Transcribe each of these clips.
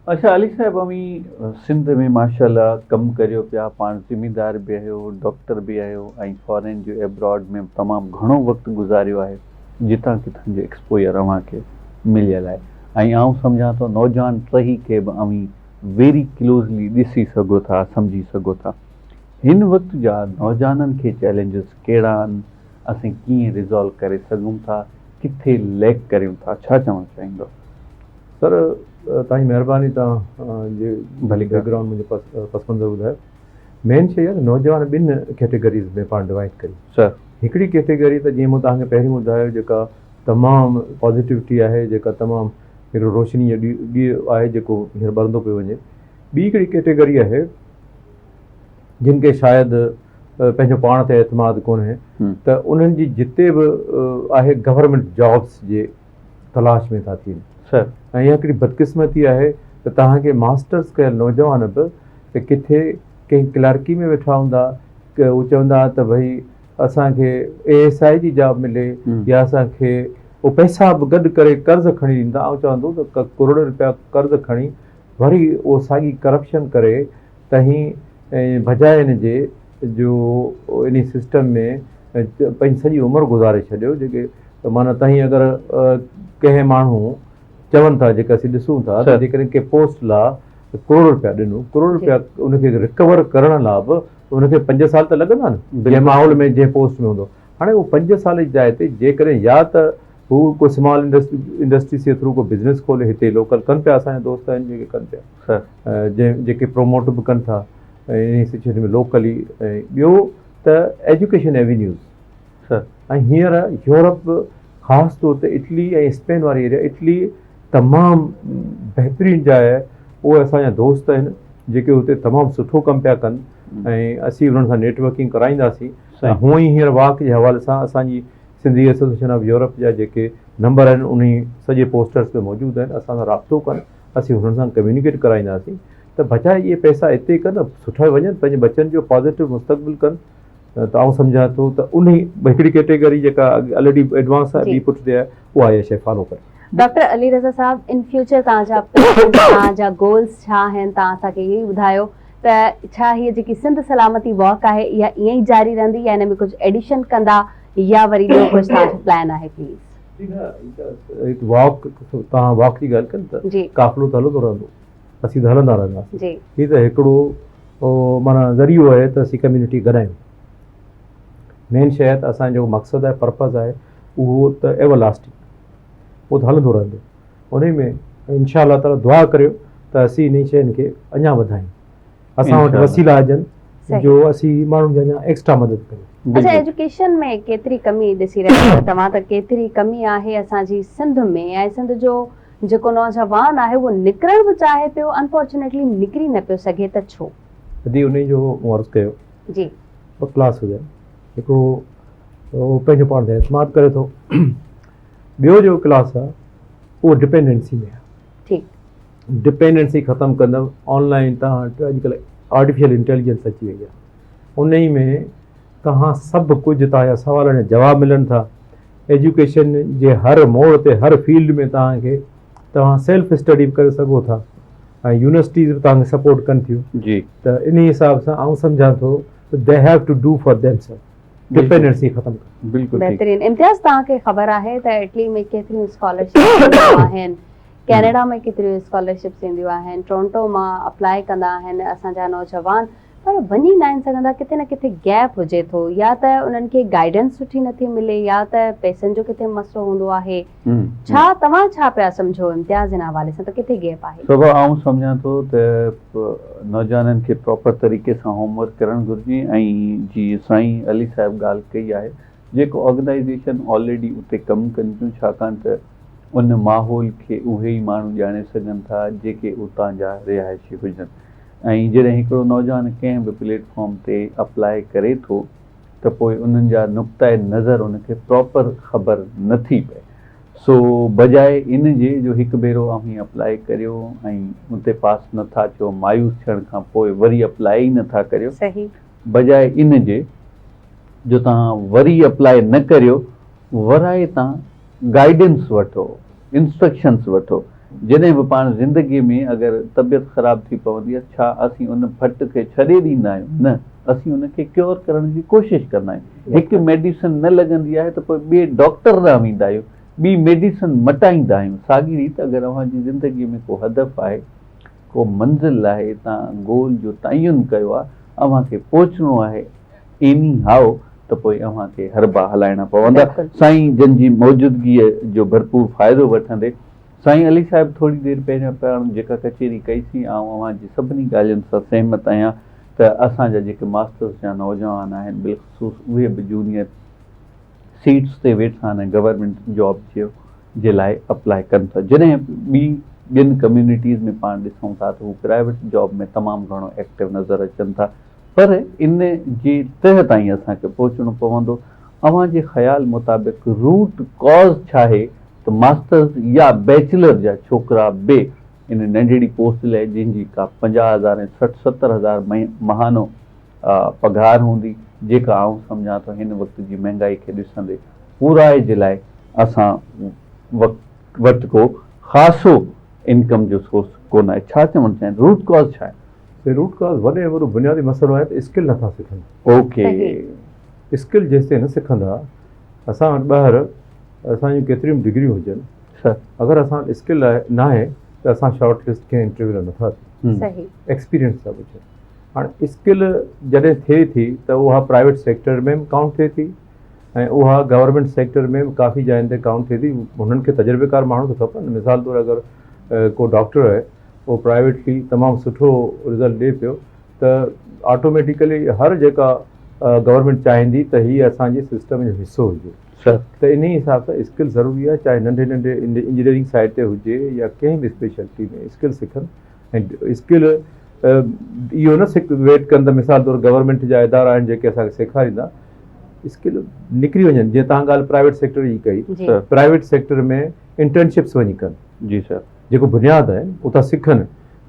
अच्छा अली साहब, अमी सिंध में माशाल्लाह कमु करियो पिया, पाण ज़िमीदार बि आहियो, डॉक्टर बि आहियो ऐं फॉरेन जो एब्रॉड में तमामु घणो वक़्तु गुज़ारियो आहे, जितां किथां जो एक्सपोजर अव्हांखे मिलियल आहे। ऐं आउं सम्झां थो नौजवान टही खे बि अवी वेरी क्लोज़ली ॾिसी सघो था, सम्झी सघो था। हिन वक़्त जा नौजवाननि खे चैलेंजिस कहिड़ा आहिनि, असीं कीअं रिज़ॉल्व करे सघूं था, किथे लैक करियूं था, छा चवणु चाहींदो? सर तव्हांजी महिरबानी, तव्हां जे भली बैकग्राउंड मुंहिंजो पसंदि ॿुधायो। मेन शइ आहे नौजवान ॿिनि कैटेगरीज़ में पाण डिवाइड कयूं। सर हिकिड़ी कैटेगरी त जीअं मूं तव्हांखे पहिरीं ॿुधायो, जेका तमामु पॉज़िटिविटी आहे, जेका तमामु हिकिड़ो रोशनीअ जो ॾींहुं आहे जेको हींअर ॿरंदो पियो वञे। ॿी हिकिड़ी कैटेगरी आहे जिन खे शायदि पंहिंजो पाण ते एतमाद कोन्हे, त उन्हनि जी जिते बि आहे गवर्नमेंट जॉब्स जे तलाश में था थियनि। सर ऐं इहा हिकिड़ी बदकिस्मती आहे त तव्हांखे मास्टर्स कयल नौजवान बि त किथे कंहिं क्लार्की में वेठा हूंदा, उहे चवंदा त भई असांखे ASI जी जॉब मिले, या असांखे उहे पैसा बि गॾु करे कर्ज़ खणी ॾींदा। ऐं चवंदो त करोड़ रुपया कर्ज़ खणी वरी उहो साॻी करप्शन करे तव्हीं बजाए हिन जे जो इन सिस्टम में पंहिंजी सॼी उमिरि गुज़ारे छॾियो। जेके माना तव्हीं अगरि कंहिं माण्हू चवनि था, जेका असीं ॾिसूं था, त जेकॾहिं कंहिं पोस्ट लाइ करोड़ रुपया ॾिनो, करोड़ रुपया उनखे रिकवर करण लाइ बि उनखे 5 साल त लॻंदा न, जंहिं माहौल में जंहिं पोस्ट में हूंदो। हाणे उहो 5 साल जी जाइ ते जेकॾहिं या त हू को स्मॉल इंडस्ट्रीज़ जे थ्रू को बिज़नेस खोले, हिते लोकल कनि पिया, असांजा दोस्त आहिनि जेके कनि पिया, जेके प्रोमोट बि कनि था इन सिचुएशन में लोकली। ऐं ॿियो त एजुकेशन एवेन्यूज़। ऐं हींअर यूरोप, ख़ासि तौर ते इटली ऐं स्पेन वारी एरिया, इटली तमामु बहितरीनु जाइ आहे। उहे असांजा दोस्त आहिनि जेके हुते तमामु सुठो कमु पिया कनि, ऐं असीं उन्हनि सां नेटवर्किंग कराईंदासीं। हूअं ई हींअर वाक जे हवाले सां असांजी सिंधी एसोसिएशन ऑफ यूरोप जा जेके नंबर आहिनि, उन सॼे पोस्टर्स ते मौजूदु आहिनि। असां सां राब्तो कनि, असीं हुननि सां कम्यूनिकेट कराईंदासीं त बजाए इहे पैसा हिते कनि, सुठा वञनि, पंहिंजे बच्चनि जो पॉज़िटिव मुस्तक़बिल कनि। त आउं सम्झां थो त उन हिकिड़ी कैटेगरी जेका ऑलरेडी एडवांस आहे, ॿी पुठिते आहे, उहा इहा शइ फॉलो करे। Doctor Ali Raza Sahib, in future तव्हांजा गोल्स छा आहिनि, तव्हां असांखे इहो ई ॿुधायो त छा हीअ जेकी सिंध सलामती वॉक आहे इहा ईअं ई जारी रहंदी, या हिन में कुझु एडिशन कंदा, या वरी ॿियो कुझु तव्हांजो प्लान आहे? प्लीज़ वॉक, तव्हां वॉक जी ॻाल्हि कनि त काफ़िलो त हलंदो रहंदो, असीं त हलंदा रहंदासीं। हीअ त हिकिड़ो माना ज़रियो आहे त असीं कम्यूनिटी गॾायूं। मेन शइ त असांजो मक़सदु आहे, पर्पज़ आहे, उहो त एवरलास्टिंग, उहो त हलंदो रहंदो। उन में इंशा अल्लाह ताला दुआ करियो त असीं इन शयुनि खे अञा वधायूं, असां वटि वसीला अचनि जो असीं माण्हुनि जी अञा एक्स्ट्रा मदद करियूं। अच्छा, एजुकेशन में केतिरी कमी ॾिसी रहिया आहियो तव्हां? त केतिरी कमी आहे असांजी सिंध में, ऐं सिंध जो जेको नौजवान आहे उहो निकिरणु बि चाहे पियो, अनफॉर्चुनेटली निकिरी न पियो सघे, त छो? यदि उन जो मूं अर्ज़ु कयो जी, 2 क्लास हुजनि, हिकिड़ो पंहिंजो पाण ते एतमाद करे थो, ॿियो जो क्लास आहे उहो डिपेंडेंसी में आहे। ठीकु, डिपेंडेंसी ख़तमु कंदव। ऑनलाइन तव्हां वटि अॼुकल्ह आर्टिफिशियल इंटेलिजेंस अची वई आहे, उन ई में तव्हां सभु कुझु, तव्हांजा सवालनि जा जवाब मिलनि था। एजुकेशन जे हर मोड़ ते, हर फील्ड में तव्हां सेल्फ स्टडी बि करे सघो था, ऐं यूनिवर्सिटीज़ बि तव्हांखे सपोर्ट कनि थियूं। जी, त इन हिसाब सां आउं सम्झां थो त they have to do for themselves, dependency ख़तमु कनि। बिल्कुलु बहितरीन। इम्तियाज़, तव्हांखे ख़बर आहे त इटली में केतिरियूं स्कॉलरशिप आहिनि, कैनेडा में केतिरियूं स्कॉलरशिप्स ईंदियूं आहिनि, टोरंटो मां अप्लाई कंदा आहिनि असांजा नौजवान, पर वञी न आहिनि सघंदा। किथे न किथे गैप हुजे थो, या त उन्हनि खे गाइडेंस सुठी नथी मिले, या त पैसनि जो किथे मसलो हूंदो आहे। छा तव्हां छा पिया सम्झो इम्तियाज़ हिन हवाले सां, त किथे गैप आहे? सभु आउं सम्झां थो त नौजवाननि खे प्रॉपर तरीक़े सां होमवर्क करणु घुरिजे। ऐं जीअं साईं अली साहिब ॻाल्हि कई आहे, जेको ऑर्गेनाइज़ेशन ऑलरेडी उते कमु कनि थियूं, छाकाणि त उन माहौल खे उहे ई माण्हू ॼाणे सघनि था जेके उतां जा रिहाइशी हुजनि। ऐं जॾहिं हिकिड़ो नौजवान कंहिं बि प्लेटफॉर्म ते अप्लाई करे थो त पोइ उन्हनि जा नुक़्ताए नज़र उनखे प्रॉपर ख़बर नथी पए। सो बजाए इन जे जो हिकु भेरो अव्हीं अप्लाई करियो ऐं उते पास नथा थियो, मायूस थियण खां पोइ वरी अप्लाई ई नथा करियो, सही, बजाए इन जे जो तव्हां वरी अप्लाई न करियो, वराए तव्हां गाइडेंस वठो, इंस्ट्रक्शन्स वठो। जॾहिं बि पाण ज़िंदगीअ में अगरि तबियत ख़राब थी पवंदी आहे, छा असीं उन फट खे छॾे ॾींदा आहियूं? न, असीं उनखे क्योर करण जी कोशिशि कंदा आहियूं। हिकु मेडिसिन न लॻंदी आहे त पोइ ॿिए डॉक्टर ॾांहुं वेंदा आहियूं, ॿी मेडिसिन मटाईंदा आहियूं। साॻी रीति अगरि अव्हांजी ज़िंदगीअ में को हदफ़ आहे, को मंज़िल आहे, तव्हां गोल जो तयन कयो आहे, अव्हांखे पहुचणो आहे एनी हाउ, त पोइ अव्हांखे हरबा हलाइणा पवंदा। बिल्कुलु। साईं जन जी मौजूदगीअ जो भरपूर फ़ाइदो वठंदे साईं अली साहिब थोरी देरि पहिरियां पाण जेका कचेरी कईसीं, ऐं अव्हांजी सभिनी ॻाल्हियुनि सां सहमत आहियां त असांजा जेके मास्टर्स जा नौजवान आहिनि, बिलख़ुसूस उहे बि जूनियर सीट्स ते वेठा आहिनि, गवर्नमेंट जॉब जे लाइ अप्लाई कनि था। जॾहिं ॿियनि कम्यूनिटीज़ में पाण ॾिसूं था त हू प्राइवेट जॉब में तमामु घणो एक्टिव नज़र अचनि था, पर इन जे तह ताईं असांखे पहुचणो पवंदो। अव्हांजे ख़्याल मुताबिक़ रूट कॉज़ छा आहे त मास्टर्स या बैचलर जा छोकिरा बि इन नंढड़ी पोस्ट लाइ, जंहिंजी का 50,000 ऐं 60-70,000 महानो पघार हूंदी, जेका आउं सम्झां थो हिन वक़्त जी महांगाई खे ॾिसंदे पूराए जे लाइ असां वटि को ख़ासो इनकम जो सोर्स कोन आहे। छा चवणु चाहिनि, रूट कॉज़ छा आहे? रूट कॉज़ वॾे वॾो बुनियादी मसइलो आहे त स्किल नथा सिखनि। ओके, स्किल जेसिताईं न सिखंदा, असां वटि ॿाहिरि असांजूं केतिरियूं डिग्रियूं हुजनि, सर अगरि असां वटि स्किल न आहे त असां शॉर्ट लिस्ट खे इंटरव्यू लाइ नथा थियूं। सही। एक्सपीरियंस था पुछनि। हाणे स्किल जॾहिं थिए थी त उहा प्राइवेट सेक्टर में बि काउंट थिए थी, ऐं उहा गवर्नमेंट सेक्टर में बि काफ़ी जायुनि ते काउंट थिए थी। हुननि खे तजुर्बेकार माण्हू त खपनि। मिसाल तौरु अगरि को डॉक्टर आहे, उहो प्राइवेटली तमामु सुठो रिज़ल्ट ॾिए पियो, त ऑटोमेटिकली हर जेका गवर्नमेंट चाहींदी त हीअ असांजे सिस्टम जो हिसो हुजे। सर त इन हिसाब सां स्किल ज़रूरी आहे, चाहे नंढे नंढे इंजीनियरिंग साइड ते हुजे या कंहिं बि स्पेशलिटी में स्किल सिखनि। ऐं स्किल इहो न वेट कनि त मिसाल तौरु गवर्नमेंट जा इदारा आहिनि जेके असांखे सेखारींदा, स्किल निकिरी वञनि। जीअं तव्हां ॻाल्हि प्राइवेट सेक्टर जी कई, जी। प्राइवेट सेक्टर में इंटर्नशिप्स वञी कनि। जी सर, जेको बुनियादु आहे उतां सिखनि।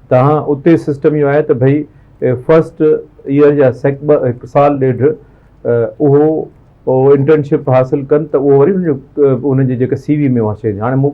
तव्हां उते सिस्टम इहो आहे त भई फर्स्ट ईयर या हिकु साल ॾेढ उहो इंटर्नशिप हासिलु कनि, त उहो वरी उनजी जेका CV में उहा शइ। हाणे मूं